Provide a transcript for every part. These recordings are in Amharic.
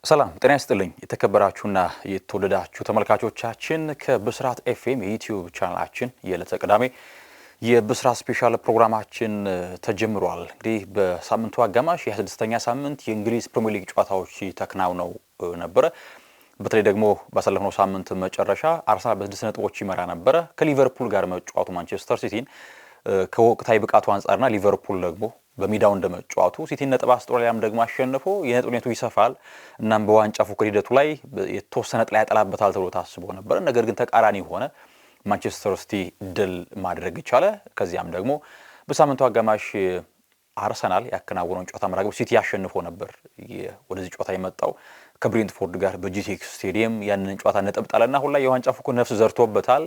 ሰላም ጤና ይስጥልኝ የተከበራችሁና የተወደዳችሁ ተመልካቾቻችን ከብስራት ኤፍኤም የዩቲዩብ ቻናላችን የዕለተ ቅዳሜ የብስራት ስፔሻል ፕሮግራማችን ተጀምሯል። እንግዲህ በሳምንቱ አጋማሽ የ6ኛ ሳምንት የእንግሊዝ ፕሪሚየር ሊግ ጨዋታዎች ተከናውነው ነበረ። በተለይ ደግሞ ባሳለፍነው ሳምንት መጨረሻ አርሰናል በ6 ነጥቦች ይመራ ነበረ። ከሊቨርፑል ጋር መጫወቱ ማንቸስተር ሲቲን ከወቅታዊ ብቃቱ አንጻርና ሊቨርፑል ደግሞ በሜዳው እንደመጫወቱ ሲቲ ነጥብ አስጥሮሊያም ደግሞ አሸንፎ የነጥብ ይሰፋል እናም በዋንጫ ፉክክር ሂደቱ ላይ የተወሰነ ጥላ ያጠላበታል ተብሎ ታስቦ ነበር። ነገር ግን ተቃራኒ ሆነ። ማንቸስተር ሲቲ ድል ማድረግ ይቻለ። ከዚያም ደግሞ በሳምንቱ አጋማሽ አርሰናል ያከናወነውን ጨዋታ ማድረግ ሲቲ ያሸንፎ ነበር ወደዚህ ጨዋታ የመጣው ከብሬንትፎርድ ጋር በጂቲኤክስ ስቴዲየም ያንን ጨዋታ ነጥብ ጣለና አሁን ላይ የዋንጫ ፉክክር ነፍስ ዘርቶበታል።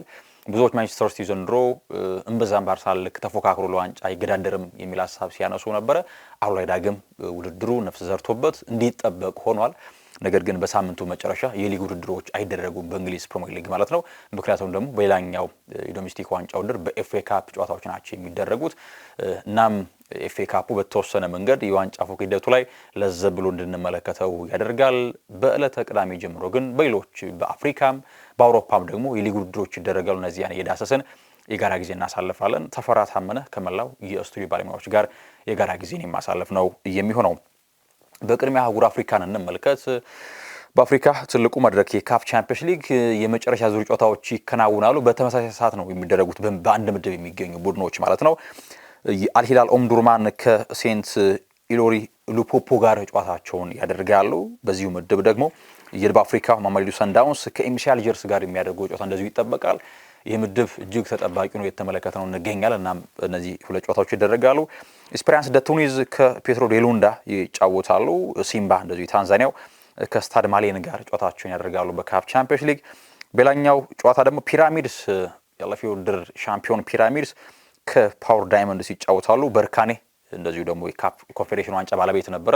ብዙዎች ማንቸስተር ሲቲ ዘንድሮ እምብዛም በአርሰናል ልክ ተፎካክሮ ለዋንጫ አይገዳደርም የሚል ሀሳብ ሲያነሱ ነበረ። አሁን ላይ ዳግም ውድድሩ ነፍስ ዘርቶበት እንዲጠበቅ ሆኗል። ነገር ግን በሳምንቱ መጨረሻ የሊግ ውድድሮች አይደረጉም በእንግሊዝ ፕሪሚየር ሊግ ማለት ነው። ምክንያቱም ደግሞ በሌላኛው የዶሜስቲክ ዋንጫ ውድድር በኤፍኤ ካፕ ጨዋታዎች ናቸው የሚደረጉት። እናም ኤፍኤ ካፑ በተወሰነ መንገድ የዋንጫ ፉክክር ሂደቱ ላይ ለዘብ ብሎ እንድንመለከተው ያደርጋል። በዕለተ ቅዳሜ ጀምሮ ግን በሌሎች በአፍሪካም በአውሮፓም ደግሞ የሊግ ውድድሮች ይደረጋሉ። እነዚያን የዳሰስን የጋራ ጊዜ እናሳልፋለን። ተፈራ ታመነ ከመላው የስቱዲዮ ባለሙያዎች ጋር የጋራ ጊዜን የማሳልፍ ነው የሚሆነው። በቅድሚያ አህጉር አፍሪካን እንመልከት። በአፍሪካ ትልቁ መድረክ የካፍ ቻምፒየንስ ሊግ የመጨረሻ ዙር ጨዋታዎች ይከናወናሉ። በተመሳሳይ ሰዓት ነው የሚደረጉት በአንድ ምድብ የሚገኙ ቡድኖች ማለት ነው። አልሂላል ኦምዱርማን ከሴንት ኢሎሪ ሉፖፖ ጋር ጨዋታቸውን ያደርጋሉ። በዚሁ ምድብ ደግሞ የደቡብ አፍሪካ ማሜሎዲ ሰንዳውንስ ከኤምሲ አልጀርስ ጋር የሚያደርገው ጨዋታ እንደዚሁ ይጠበቃል። ይህ ምድብ እጅግ ተጠባቂ ነው የተመለከተነው እንገኛለን። እናም እነዚህ ሁለት ጨዋታዎች ይደረጋሉ። ኤስፔራንስ ደ ቱኒዝ ከፔትሮ ዴ ሉንዳ ይጫወታሉ። ሲምባ እንደዚሁ ታንዛኒያው ከስታድ ማሌን ጋር ጨዋታቸውን ያደርጋሉ በካፍ ቻምፒየንስ ሊግ። በሌላኛው ጨዋታ ደግሞ ፒራሚድስ ያለፈው ውድድር ሻምፒዮን ፒራሚድስ ከፓወር ዳይመንድስ ይጫወታሉ። በርካኔ እንደዚሁ ደግሞ የካፍ ኮንፌዴሬሽን ዋንጫ ባለቤት ነበረ።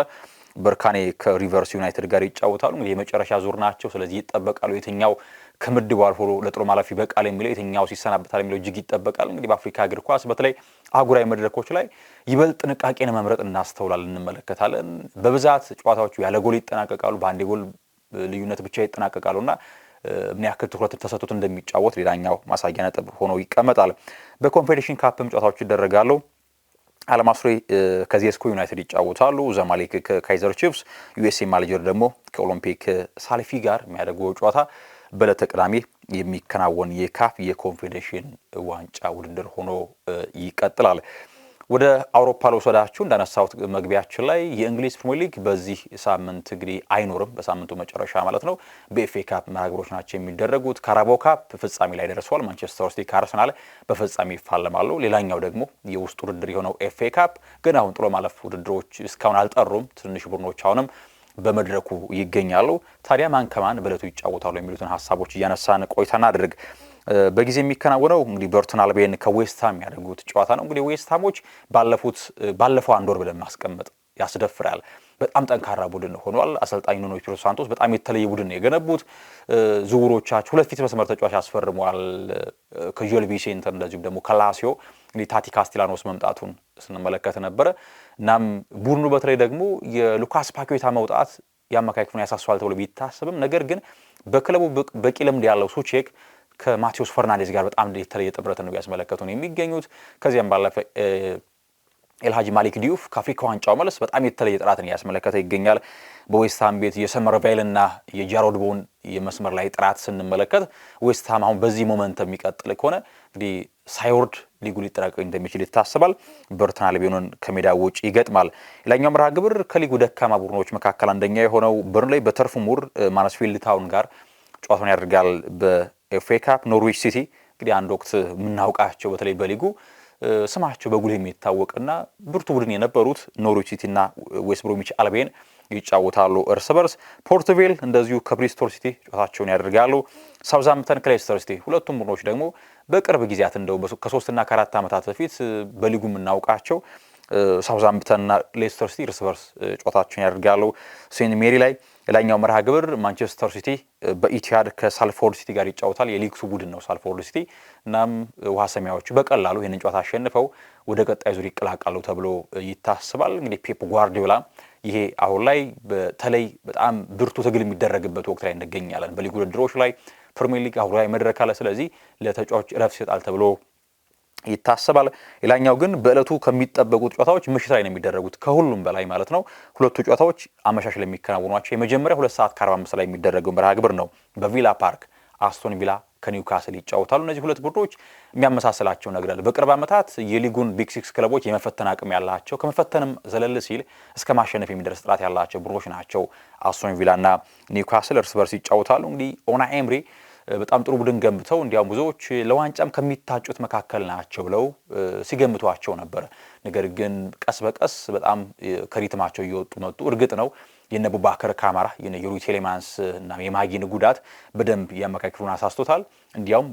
በርካኔ ከሪቨርስ ዩናይትድ ጋር ይጫወታሉ። እንግዲህ የመጨረሻ ዙር ናቸው። ስለዚህ ይጠበቃሉ የትኛው ከምድቡ አልፎ ለጥሎ ማለፍ ይበቃል የሚለው የትኛው ሲሰናበታል የሚለው እጅግ ይጠበቃል። እንግዲህ በአፍሪካ እግር ኳስ በተለይ አህጉራዊ መድረኮች ላይ ይበልጥ ጥንቃቄን መምረጥ እናስተውላለን፣ እንመለከታለን። በብዛት ጨዋታዎቹ ያለ ጎል ይጠናቀቃሉ፣ በአንድ ጎል ልዩነት ብቻ ይጠናቀቃሉና ምን ያክል ትኩረት ተሰጥቶት እንደሚጫወት ሌላኛው ማሳያ ነጥብ ሆኖ ይቀመጣል። በኮንፌዴሬሽን ካፕም ጨዋታዎች ይደረጋሉ። አልማስሪ ከዚስኮ ዩናይትድ ይጫወታሉ። ዘማሌክ ከካይዘር ቺፍስ፣ ዩኤስኤ አልጀር ደግሞ ከኦሎምፒክ ሳልፊ ጋር የሚያደርገው ጨዋታ በዕለተ ቅዳሜ የሚከናወን የካፍ የኮንፌዴሬሽን ዋንጫ ውድድር ሆኖ ይቀጥላል። ወደ አውሮፓ ለወሰዳችሁ እንዳነሳሁት መግቢያችን ላይ የእንግሊዝ ፕሪሚየር ሊግ በዚህ ሳምንት እንግዲህ አይኖርም፣ በሳምንቱ መጨረሻ ማለት ነው። በኤፍኤ ካፕ መርሃግብሮች ናቸው የሚደረጉት። ካራባኦ ካፕ ፍጻሜ ላይ ደርሷል። ማንቸስተር ሲቲ ከአርሰናል በፍጻሜ ይፋለማሉ። ሌላኛው ደግሞ የውስጥ ውድድር የሆነው ኤፍኤ ካፕ ግን አሁን ጥሎ ማለፍ ውድድሮች እስካሁን አልጠሩም። ትንሽ ቡድኖች አሁንም በመድረኩ ይገኛሉ። ታዲያ ማን ከማን በዕለቱ ይጫወታሉ የሚሉትን ሀሳቦች እያነሳን ቆይታ እናድርግ። በጊዜ የሚከናወነው እንግዲህ በርተን አልቢዮን ከዌስትሃም ያደርጉት ጨዋታ ነው። እንግዲህ ዌስትሃሞች ባለፈው አንድ ወር ብለን ማስቀመጥ ያስደፍራል። በጣም ጠንካራ ቡድን ሆኗል። አሰልጣኝ ኑኖ ኤስፒሪቶ ሳንቶስ በጣም የተለየ ቡድን የገነቡት ዝውውሮቻቸው ሁለት ፊት መስመር ተጫዋች ያስፈርመዋል ከጆል ቪሴንት እንደዚሁም ደግሞ ከላሲዮ እንግዲህ ታቲ ካስቲላኖስ መምጣቱን ስንመለከት ነበረ። እናም ቡድኑ በተለይ ደግሞ የሉካስ ፓኬታ መውጣት የአማካይ ክፍሉን ያሳስዋል ተብሎ ቢታሰብም ነገር ግን በክለቡ በቂ ልምድ ያለው ሱቼክ ከማቴዎስ ፈርናንዴዝ ጋር በጣም የተለየ ጥምረት ነው ያስመለከቱን የሚገኙት። ከዚያም ባለፈ ኤልሃጂ ማሊክ ዲዩፍ ከአፍሪካ ዋንጫው መልስ በጣም የተለየ ጥራትን ያስመለከተ ይገኛል። በዌስትሃም ቤት የሰመርቬልና የጃሮድ ቦወን የመስመር ላይ ጥራት ስንመለከት ዌስትሃም አሁን በዚህ ሞመንተም የሚቀጥል ከሆነ እንግዲህ ሳይወርድ ሊጉ ሊጠናቀቅ እንደሚችል ይታሰባል። በርተን አልቢዮንን ከሜዳ ውጭ ይገጥማል። ሌላኛው መርሃ ግብር ከሊጉ ደካማ ቡድኖች መካከል አንደኛ የሆነው በርንሌይ በተርፉ ሙር ማንስፊልድ ታውን ጋር ጨዋታውን ያደርጋል። በኤፍኤ ካፕ ኖርዊች ሲቲ እንግዲህ አንድ ወቅት የምናውቃቸው በተለይ በሊጉ ስማቸው በጉልህ የሚታወቅና ብርቱ ቡድን የነበሩት ኖርዊች ሲቲ እና ዌስት ብሮሚች አልቢዮን ይጫወታሉ እርስ በርስ። ፖርት ቬል እንደዚሁ ከብሪስቶል ሲቲ ጨዋታቸውን ያደርጋሉ። ሳውዛምፕተን ከሌስተር ሲቲ ሁለቱም ቡድኖች ደግሞ በቅርብ ጊዜያት እንደው ከ3 እና ከ4 ዓመታት በፊት በሊጉ የምናውቃቸው ሳውዛምፕተንና ሌስተር ሲቲ እርስ በርስ ጨዋታቸውን ያደርጋሉ ሴንት ሜሪ ላይ። ሌላኛው መርሃ ግብር ማንቸስተር ሲቲ በኢቲሃድ ከሳልፎርድ ሲቲ ጋር ይጫወታል። የሊግሱ ቡድን ነው ሳልፎርድ ሲቲ። እናም ውሃ ሰማያዎቹ በቀላሉ ይህንን ጨዋታ አሸንፈው ወደ ቀጣይ ዙር ይቀላቀሉ ተብሎ ይታሰባል። እንግዲህ ፔፕ ጓርዲዮላ ይሄ አሁን ላይ በተለይ በጣም ብርቱ ትግል የሚደረግበት ወቅት ላይ እንገኛለን። በሊግ ውድድሮች ላይ ፕሪሚየር ሊግ አሁን ላይ መድረክ አለ። ስለዚህ ለተጫዋቾች እረፍት ይሰጣል ተብሎ ይታሰባል። ሌላኛው ግን በእለቱ ከሚጠበቁት ጨዋታዎች ምሽት ላይ ነው የሚደረጉት ከሁሉም በላይ ማለት ነው። ሁለቱ ጨዋታዎች አመሻሽ ላይ የሚከናወኗቸው የመጀመሪያ 2 ሰዓት ከ45 ላይ የሚደረገው መርሃ ግብር ነው። በቪላ ፓርክ አስቶን ቪላ ከኒውካስል ይጫወታሉ። እነዚህ ሁለት ቡድኖች የሚያመሳስላቸው ነገር አለ። በቅርብ ዓመታት የሊጉን ቢግ ሲክስ ክለቦች የመፈተን አቅም ያላቸው ከመፈተንም ዘለል ሲል እስከ ማሸነፍ የሚደርስ ጥራት ያላቸው ቡድኖች ናቸው። አስቶን ቪላና ኒውካስል እርስ በርስ ይጫወታሉ። እንግዲህ ኡናይ ኤምሪ በጣም ጥሩ ቡድን ገንብተው እንዲያውም ብዙዎች ለዋንጫም ከሚታጩት መካከል ናቸው ብለው ሲገምቷቸው ነበር። ነገር ግን ቀስ በቀስ በጣም ከሪትማቸው እየወጡ መጡ። እርግጥ ነው የነ ቡባከር ካማራ የነ ዩሪ ቴሌማንስ እና የማጊን ጉዳት በደንብ የአማካይ ክፍሉን አሳስቶታል። እንዲያውም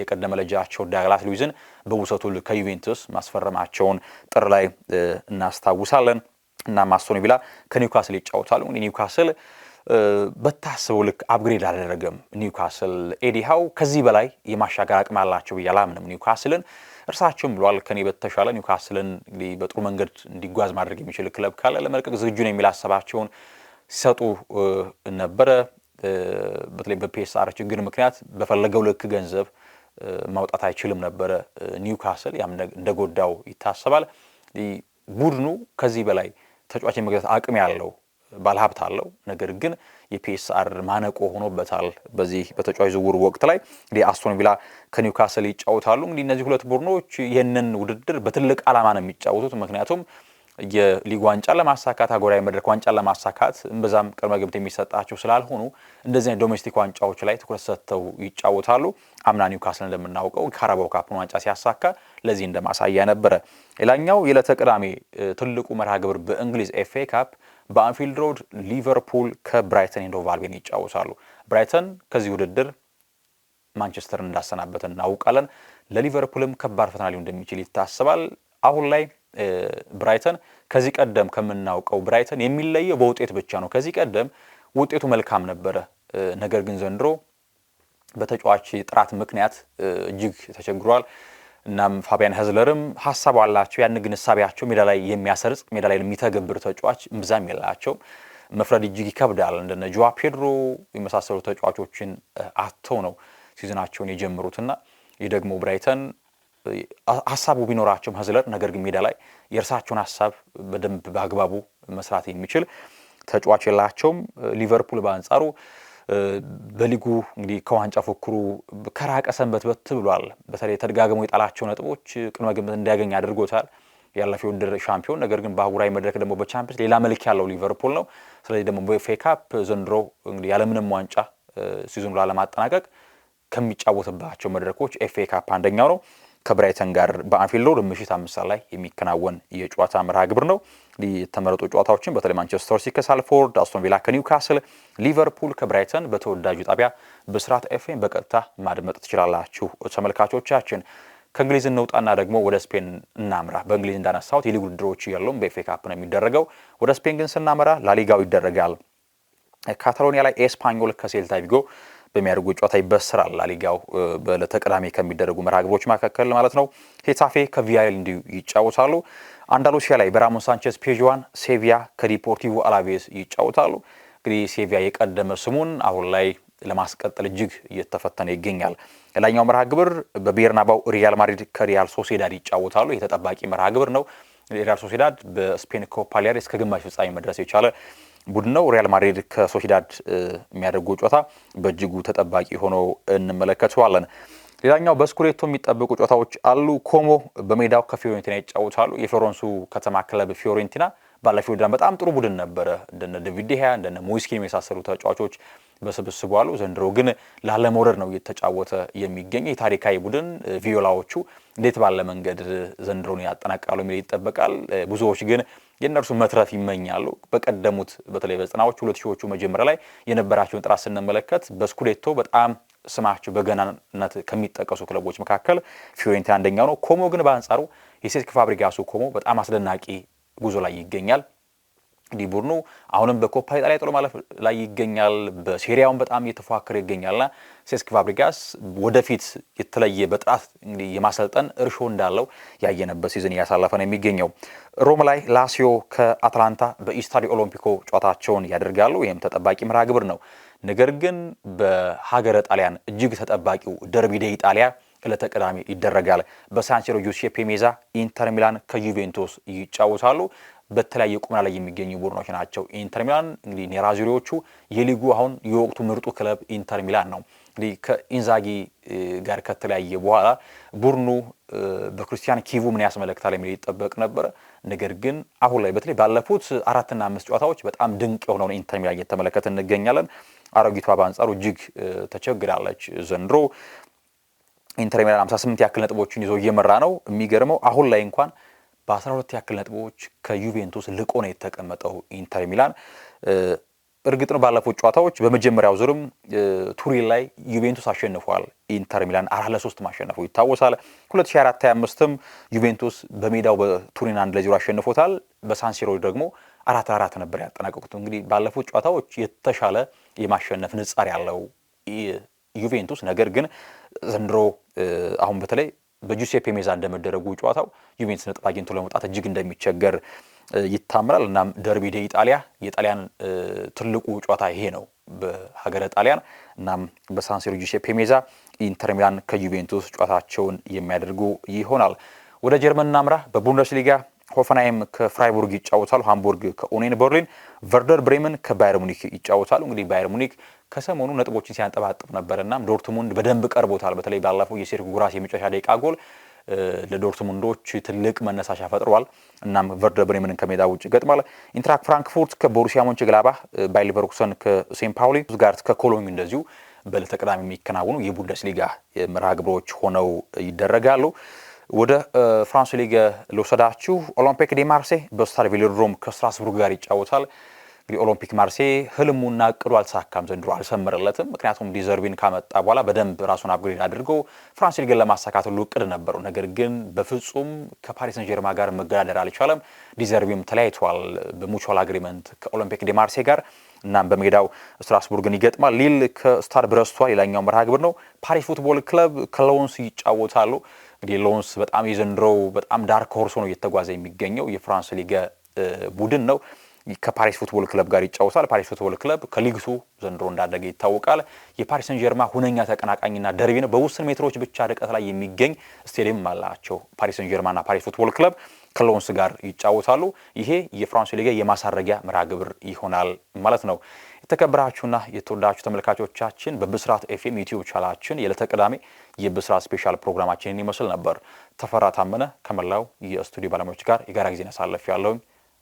የቀደመ ልጃቸው ዳግላስ ሉዊዝን በውሰቱ ከዩቬንቱስ ማስፈረማቸውን ጥር ላይ እናስታውሳለን። እና አስቶን ቪላ ከኒውካስል ይጫወታሉ። ኒውካስል በታሰበው ልክ አፕግሬድ አላደረገም። ኒውካስል ኤዲ ሃው ከዚህ በላይ የማሻገር አቅም አላቸው ብዬ አላምንም። ኒውካስልን እርሳቸውም ብሏል ከኔ በተሻለ ኒውካስልን እንግዲህ በጥሩ መንገድ እንዲጓዝ ማድረግ የሚችል ክለብ ካለ ለመልቀቅ ዝግጁ ነው የሚል ሀሳባቸውን ሲሰጡ ነበረ። በተለይ በፒኤስአር ችግር ምክንያት በፈለገው ልክ ገንዘብ ማውጣት አይችልም ነበረ ኒውካስል፣ ያም እንደጎዳው ይታሰባል። ቡድኑ ከዚህ በላይ ተጫዋች የመግዛት አቅም ያለው ባለሀብት አለው። ነገር ግን የፒኤስአር ማነቆ ሆኖበታል። በዚህ በተጫዋች ዝውውር ወቅት ላይ እንግዲህ አስቶን ቪላ ከኒውካስል ይጫወታሉ። እንግዲህ እነዚህ ሁለት ቡድኖች ይህንን ውድድር በትልቅ ዓላማ ነው የሚጫወቱት። ምክንያቱም የሊግ ዋንጫን ለማሳካት አህጉራዊ መድረክ ዋንጫን ለማሳካት እምብዛም ቅድመ ግምት የሚሰጣቸው ስላልሆኑ እንደዚህ አይነት ዶሜስቲክ ዋንጫዎች ላይ ትኩረት ሰጥተው ይጫወታሉ። አምና ኒውካስል እንደምናውቀው ካራባው ካፕን ዋንጫ ሲያሳካ ለዚህ እንደማሳያ ነበረ። ሌላኛው የዕለተ ቅዳሜ ትልቁ መርሃ ግብር በእንግሊዝ ኤፍኤ ካፕ በአንፊልድ ሮድ ሊቨርፑል ከብራይተን ኤንድ ሆቭ አልቢዮን ይጫወታሉ። ብራይተን ከዚህ ውድድር ማንቸስተርን እንዳሰናበተ እናውቃለን። ለሊቨርፑልም ከባድ ፈተና ሊሆን እንደሚችል ይታሰባል። አሁን ላይ ብራይተን ከዚህ ቀደም ከምናውቀው ብራይተን የሚለየው በውጤት ብቻ ነው። ከዚህ ቀደም ውጤቱ መልካም ነበረ። ነገር ግን ዘንድሮ በተጫዋች ጥራት ምክንያት እጅግ ተቸግሯል። እናም ፋቢያን ሄዝለርም ሐሳቡ አላቸው። ያን ግን ሐሳባቸው ሜዳ ላይ የሚያሰርጽ ሜዳ ላይ የሚተገብር ተጫዋች እምብዛም የላቸው። መፍረድ እጅግ ይከብዳል። እንደነ ጆዋ ፔድሮ የመሳሰሉ ተጫዋቾችን አጥተው ነው ሲዝናቸውን የጀመሩትና ይህ ደግሞ ብራይተን ሐሳቡ ቢኖራቸውም ሄዝለር ነገር ግን ሜዳ ላይ የእርሳቸውን ሐሳብ በደንብ በአግባቡ መስራት የሚችል ተጫዋች የላቸውም። ሊቨርፑል በአንጻሩ በሊጉ እንግዲህ ከዋንጫ ፉክክሩ ከራቀ ሰንበትበት ብሏል። በተለይ ተደጋግሞ የጣላቸው ነጥቦች ቅድመ ግምት እንዲያገኝ አድርጎታል። ያለፈው ውድድር ሻምፒዮን፣ ነገር ግን በአህጉራዊ መድረክ ደግሞ በቻምፒየንስ ሌላ መልክ ያለው ሊቨርፑል ነው። ስለዚህ ደግሞ በኤፍኤ ካፕ ዘንድሮ እንግዲህ ያለምንም ዋንጫ ሲዝኑ ለማጠናቀቅ ከሚጫወትባቸው መድረኮች ኤፍኤ ካፕ አንደኛው ነው። ከብራይተን ጋር በአንፊልድ ሮድ ምሽት 5 ሰዓት ላይ የሚከናወን የጨዋታ መርሃ ግብር ነው። የተመረጡ ጨዋታዎችን በተለይ ማንቸስተር ሲቲ ከሳልፎርድ፣ አስቶን ቪላ ከኒውካስል፣ ሊቨርፑል ከብራይተን በተወዳጁ ጣቢያ ብስራት ኤፍኤም በቀጥታ ማድመጥ ትችላላችሁ ተመልካቾቻችን። ከእንግሊዝ እንውጣና ደግሞ ወደ ስፔን እናምራ። በእንግሊዝ እንዳነሳሁት የሊግ ውድድሮች የሉም፣ በኤፍኤ ካፕ ነው የሚደረገው። ወደ ስፔን ግን ስናመራ ላሊጋው ይደረጋል። ካታሎኒያ ላይ ኤስፓኞል ከሴልታ ቪጎ በሚያደርጉ ጨዋታ ይበስራል። ላሊጋው በዕለተ ቅዳሜ ከሚደረጉ መርሃ ግብሮች መካከል ማለት ነው። ሄታፌ ከቪያሪያል እንዲሁ ይጫወታሉ። አንዳሉሲያ ላይ በራሞን ሳንቼዝ ፔዥዋን ሴቪያ ከዲፖርቲቮ አላቬዝ ይጫወታሉ። እንግዲህ ሴቪያ የቀደመ ስሙን አሁን ላይ ለማስቀጠል እጅግ እየተፈተነ ይገኛል። ሌላኛው መርሃ ግብር በቤርናባው ሪያል ማድሪድ ከሪያል ሶሴዳድ ይጫወታሉ። የተጠባቂ መርሃ ግብር ነው። ሪያል ሶሴዳድ በስፔን ኮፓ ሊያሬስ ከግማሽ ፍጻሜ መድረስ የቻለ ቡድን ነው። ሪያል ማድሪድ ከሶሲዳድ የሚያደርጉ ጨዋታ በእጅጉ ተጠባቂ ሆኖ እንመለከተዋለን። ሌላኛው በስኩዴቶ የሚጠበቁ ጨዋታዎች አሉ። ኮሞ በሜዳው ከፊዮሬንቲና ይጫወታሉ። የፍሎረንሱ ከተማ ክለብ ፊዮሬንቲና ባለፈው ውድድር በጣም ጥሩ ቡድን ነበረ። እንደነ ዴቪድ ዴሃ እንደነ ሞይስኪን የመሳሰሉ ተጫዋቾች በስብስቡ አሉ። ዘንድሮ ግን ላለመውረድ ነው እየተጫወተ የሚገኝ የታሪካዊ ቡድን። ቪዮላዎቹ እንዴት ባለ መንገድ ዘንድሮን ያጠናቅቃሉ የሚል ይጠበቃል። ብዙዎች ግን የእነርሱ መትረፍ ይመኛሉ። በቀደሙት በተለይ በ90ዎቹ 2000ዎቹ መጀመሪያ ላይ የነበራቸውን ጥራት ስንመለከት በስኩዴቶ በጣም ስማቸው በገናነት ከሚጠቀሱ ክለቦች መካከል ፊዮሬንቲና አንደኛው ነው። ኮሞ ግን በአንጻሩ የሴስክ ፋብሪጋሱ ኮሞ በጣም አስደናቂ ጉዞ ላይ ይገኛል። እንግዲህ ቡድኑ አሁንም በኮፓ ኢጣሊያ ጥሎ ማለፍ ላይ ይገኛል። በሴሪያውን በጣም እየተፎካከረ ይገኛልና ሴስክ ፋብሪጋስ ወደፊት የተለየ በጥራት እንግዲህ የማሰልጠን እርሾ እንዳለው ያየነበት ሲዝን እያሳለፈ ነው የሚገኘው። ሮም ላይ ላሲዮ ከአትላንታ በኢስታዲዮ ኦሎምፒኮ ጨዋታቸውን ያደርጋሉ። ይህም ተጠባቂ መርሃ ግብር ነው። ነገር ግን በሀገረ ጣሊያን እጅግ ተጠባቂው ደርቢ ደ ኢጣሊያ ዕለተ ቅዳሜ ይደረጋል። በሳንሲሮ ጁሴፔ ሜዛ ኢንተር ሚላን ከዩቬንቱስ ይጫወታሉ። በተለያየ ቁመና ላይ የሚገኙ ቡድኖች ናቸው። ኢንተር ሚላን እንግዲህ ኔራዙሪዎቹ የሊጉ አሁን የወቅቱ ምርጡ ክለብ ኢንተር ሚላን ነው። እንግዲህ ከኢንዛጊ ጋር ከተለያየ በኋላ ቡድኑ በክርስቲያን ኪቩ ምን ያስመለክታል የሚል ይጠበቅ ነበር። ነገር ግን አሁን ላይ በተለይ ባለፉት 4 እና 5 ጨዋታዎች በጣም ድንቅ የሆነውን ኢንተር ሚላን እየተመለከትን እንገኛለን። አሮጊቷ በአንጻሩ እጅግ ተቸግራለች። ዘንድሮ ኢንተር ሚላን 58 ያክል ነጥቦችን ይዞ እየመራ ነው። የሚገርመው አሁን ላይ እንኳን በ12 ያክል ነጥቦች ከዩቬንቱስ ልቆ ነው የተቀመጠው ኢንተር ሚላን። እርግጥ ነው ባለፉት ጨዋታዎች በመጀመሪያው ዙርም ቱሪን ላይ ዩቬንቱስ አሸንፏል። ኢንተር ሚላን 4-3 ማሸነፉ ይታወሳል። 2024-25ም ዩቬንቱስ በሜዳው በቱሪን 1-0 አሸንፎታል። በሳንሲሮ ደግሞ 4-4 ነበር ያጠናቀቁት። እንግዲህ ባለፉት ጨዋታዎች የተሻለ የማሸነፍ ንጻር ያለው ዩቬንቱስ፣ ነገር ግን ዘንድሮ አሁን በተለይ በጁሴፔ ሜዛ እንደመደረጉ ጨዋታው ዩቬንቱስ ነጥብ አግኝቶ ለመውጣት እጅግ እንደሚቸገር ይታመናል። እናም ደርቢ ደ ኢጣሊያ የጣሊያን ትልቁ ጨዋታ ይሄ ነው በሀገረ ጣሊያን። እናም በሳንሲሮ ጁሴፔ ሜዛ ኢንተር ሚላን ከዩቬንቱስ ጨዋታቸውን የሚያደርጉ ይሆናል። ወደ ጀርመን እናምራ። በቡንደስሊጋ ሆፈንሃይም ከፍራይቡርግ ይጫወታሉ። ሃምቡርግ ከኡኒየን በርሊን፣ ቨርደር ብሬመን ከባየር ሙኒክ ይጫወታሉ። እንግዲህ ባየር ሙኒክ ከሰሞኑ ነጥቦችን ሲያንጠባጥብ ነበርና ዶርትሙንድ በደንብ ቀርቦታል። በተለይ ባለፈው የሴርኩ ጉራስ የመጨረሻ ደቂቃ ጎል ለዶርትሙንዶች ትልቅ መነሳሻ ፈጥሯል። እናም ቨርደር ብሬመንን ከሜዳ ውጭ ገጥሟል። ኢንትራክት ፍራንክፉርት ከቦሩሲያ ሞንቸግላባህ፣ ባየር ሌቨርኩሰን ከሴንት ፓውሊ፣ ስቱትጋርት ከኮሎኝ እንደዚሁ በዕለተ ቅዳሜ የሚከናወኑ የቡንደስሊጋ መርሃ ግብሮች ሆነው ይደረጋሉ። ወደ ፍራንስ ሊግ ልውሰዳችሁ። ኦሎምፒክ ዴ ማርሴይ በስታድ ቬሎድሮም ከስትራስቡርግ ጋር ይጫወታል። እንግዲህ ኦሎምፒክ ማርሴይ ህልሙና እቅዱ አልተሳካም፣ ዘንድሮ አልሰመረለትም። ምክንያቱም ዲዘርቪን ካመጣ በኋላ በደንብ ራሱን አፕግሬድ አድርገው ፍራንስ ሊግን ለማሳካት ሁሉ እቅድ ነበረው። ነገር ግን በፍጹም ከፓሪስ ሰን ጀርማ ጋር መገዳደር አልቻለም። ዲዘርቪም ተለያይቷል በሙቹዋል አግሪመንት ከኦሎምፒክ ዴ ማርሴይ ጋር። እናም በሜዳው ስትራስቡርግን ይገጥማል። ሊል ከስታድ ብረስቷ ሌላኛው መርሃ ግብር ነው። ፓሪስ ፉትቦል ክለብ ከሎንስ ይጫወታሉ። እንግዲህ ሎንስ በጣም የዘንድሮው በጣም ዳርክ ሆርስ ነው እየተጓዘ የሚገኘው የፍራንስ ሊግ ቡድን ነው። ከፓሪስ ፉትቦል ክለብ ጋር ይጫወታል። ፓሪስ ፉትቦል ክለብ ከሊግቱ ዘንድሮ እንዳደገ ይታወቃል። የፓሪስ ሰን ጀርማ ሁነኛ ተቀናቃኝና ደርቢ ነው። በውስን ሜትሮች ብቻ ርቀት ላይ የሚገኝ ስቴዲየም አላቸው። ፓሪስ ሰን ጀርማና ፓሪስ ፉትቦል ክለብ ከሎንስ ጋር ይጫወታሉ። ይሄ የፍራንስ ሊግ የማሳረጊያ መርሃ ግብር ይሆናል ማለት ነው። የተከበራችሁና የተወዳችሁ ተመልካቾቻችን በብስራት ኤፍኤም ዩቲዩብ ቻናላችን የዕለተ ቅዳሜ የብስራት ስፔሻል ፕሮግራማችንን ይመስል ነበር። ተፈራ ታመነ ከመላው የስቱዲዮ ባለሙያዎች ጋር የጋራ ጊዜን አሳልፌያለሁ።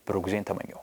ብሩህ ጊዜን ተመኘው።